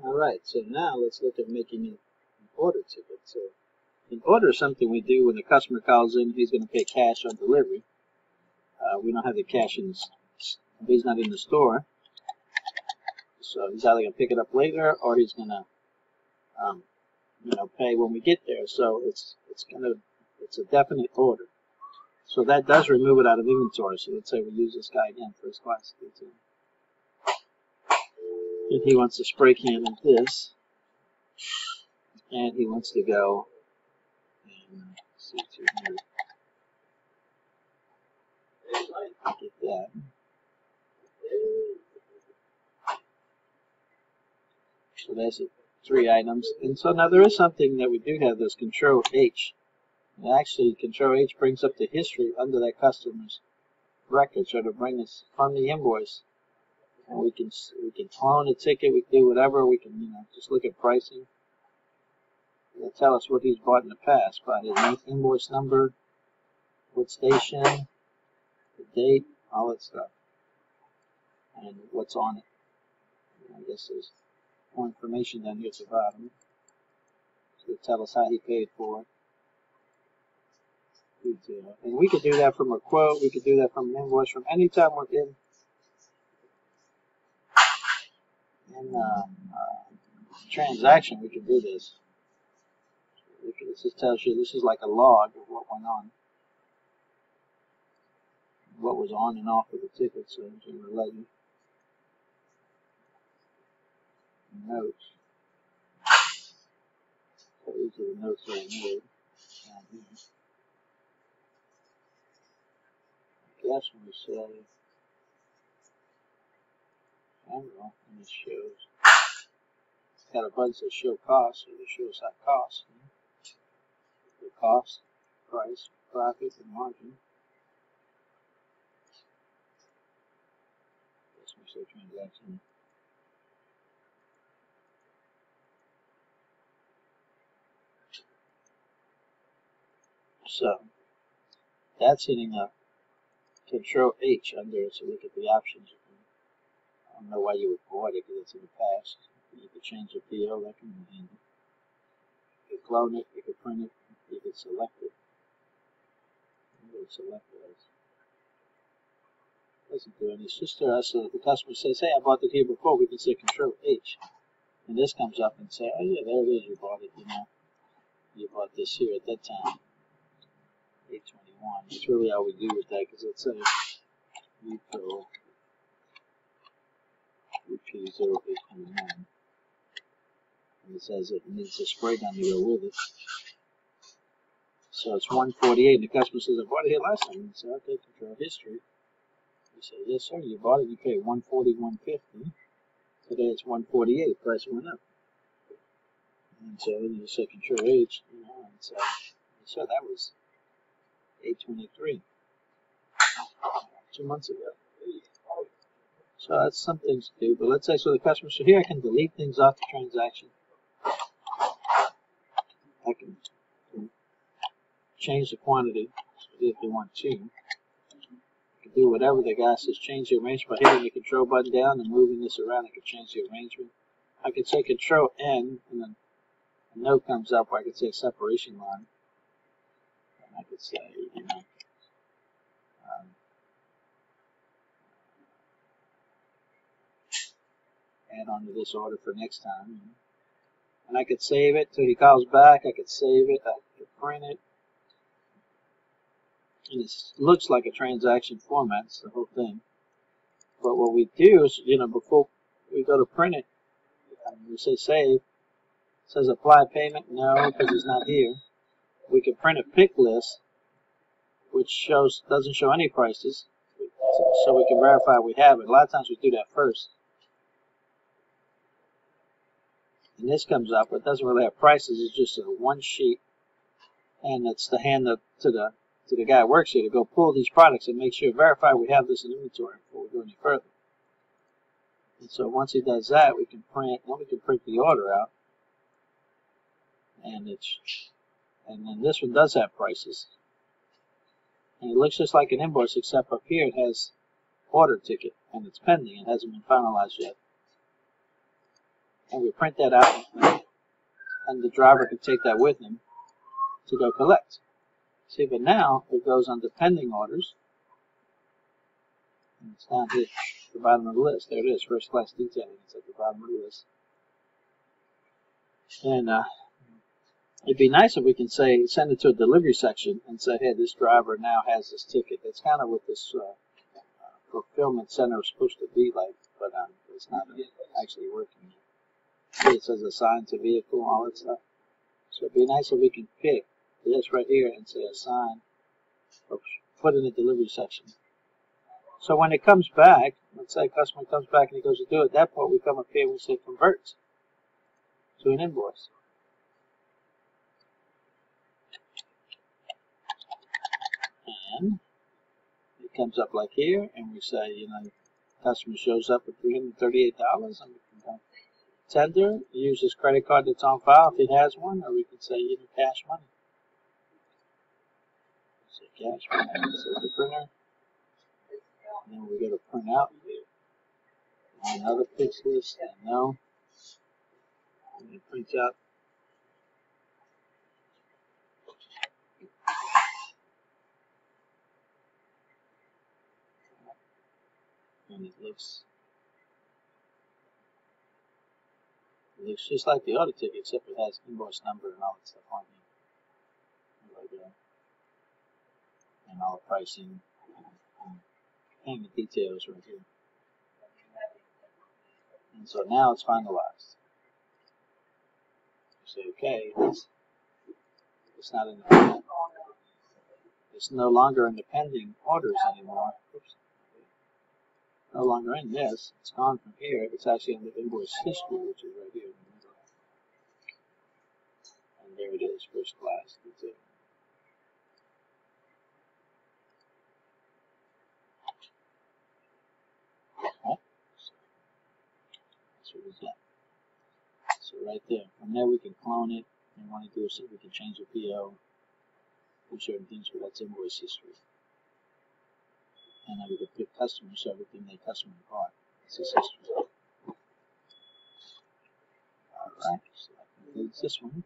Alright, so now let's look at making an order ticket. So an order is something we do when the customer calls in, he's going to pay cash on delivery. We don't have the cash in he's not in the store. So he's either going to pick it up later or he's going to pay when we get there. So it's a definite order. So that does remove it out of inventory. So let's say we use this guy again, first class. And he wants a spray can of this, and he wants to go and C200. Get that. So that's it. 3 items. And so now there is something that we do have, this Control H. And actually, Control H brings up the history under that customer's record. So to bring us from the invoice, and we can clone a ticket, we can do whatever, we can just look at pricing. It'll tell us what he's bought in the past by his invoice number, what station, the date, all that stuff, and what's on it. I guess there's more information down here at the bottom. So it'll tell us how he paid for it. And we could do that from a quote, we could do that from an invoice, from any time we're in transaction, we can do this. This just tells you, this is like a log of what went on, what was on and off of the ticket. So it's going to let you notes. So these are the notes that I made down here. I guess when we say general, and it shows, it's got a button that says show cost, so it shows that cost. The cost, price, profit, and margin. That's when we say transaction. So that's hitting a Control H under it, so look at the options. I don't know why you would avoid it because it's in the past. You could change the PO, that can be handy. You could clone it, you could print it, you could select it. Select those. Doesn't do any. It's just to us, so if the customer says, hey, I bought it here before, we can say Control H. And this comes up and say, oh yeah, there it is, you bought it, you bought this here at that time. 821. That's really all we do with that, because let's say Repo UP0829. And it says it needs a spray gun to go with it. So it's 148, and the customer says, I bought it here last time. And so okay, Control History. You say, yes sir, you bought it, you paid $140.150. Today it's 148, price went up. And so you say Control H, and so that was 823, 2 months ago. So that's some things to do. But let's say, so the customer, so here I can delete things off the transaction. I can change the quantity if they want to. I can do whatever the guy says, change the arrangement by hitting the control button down and moving this around. I can change the arrangement. I can say Control N, and then a note comes up where I could say separation line. And I could say, add on to this order for next time. And I could save it till he calls back. I could save it. I could print it. And it looks like a transaction format. It's the whole thing. But what we do is, before we go to print it, we say save. It says apply payment. No, because it's not here. We can print a pick list, which doesn't show any prices, so we can verify we have it. A lot of times we do that first. And this comes up, but it doesn't really have prices. It's just a one sheet, and it's to hand to the guy who works here to go pull these products and make sure, verify we have this in inventory before we go any further. And so once he does that, we can print. Then we can print the order out, and then this one does have prices, and it looks just like an invoice, except up here it has order ticket, and it's pending. It hasn't been finalized yet. and we print that out, and the driver can take that with him to go collect. See, but now it goes under pending orders, and it's down here at the bottom of the list. There it is, first class detailing. It's at the bottom of the list. And it'd be nice if we can say, send it to a delivery section and say, hey, this driver now has this ticket. That's kind of what this fulfillment center is supposed to be like, but it's not actually working. See, it says assigned to vehicle, all that stuff. So it'd be nice if we can pick this right here and say assign, or put in the delivery section. So when it comes back, let's say a customer comes back and he goes to do it, at that point we come up here and we say convert to an invoice. And it comes up like here, and we say, you know, customer shows up with $338, and we can go tender, use his credit card that's on file if he has one, or we can say, you know, cash money. Say cash money, so the printer, and then we go to print out, another fixed list, and no, and it prints out. And it looks just like the auto ticket, except it has invoice number and all that stuff on here. And all the pricing and payment details right here. And so now it's finalized. You say, okay, it's not in the, it's no longer in the pending orders anymore. Oops. No longer in this. It's gone from here. It's actually in the invoice history, which is right here in the middle. And there it is, first class. That's it. Right? So that's what it's got. So right there. From there we can clone it. And we want to do is we can change the PO, do certain things, but that's invoice history. And then we can pick customers, so everything they customer bought. This is history. Alright, so that concludes this one.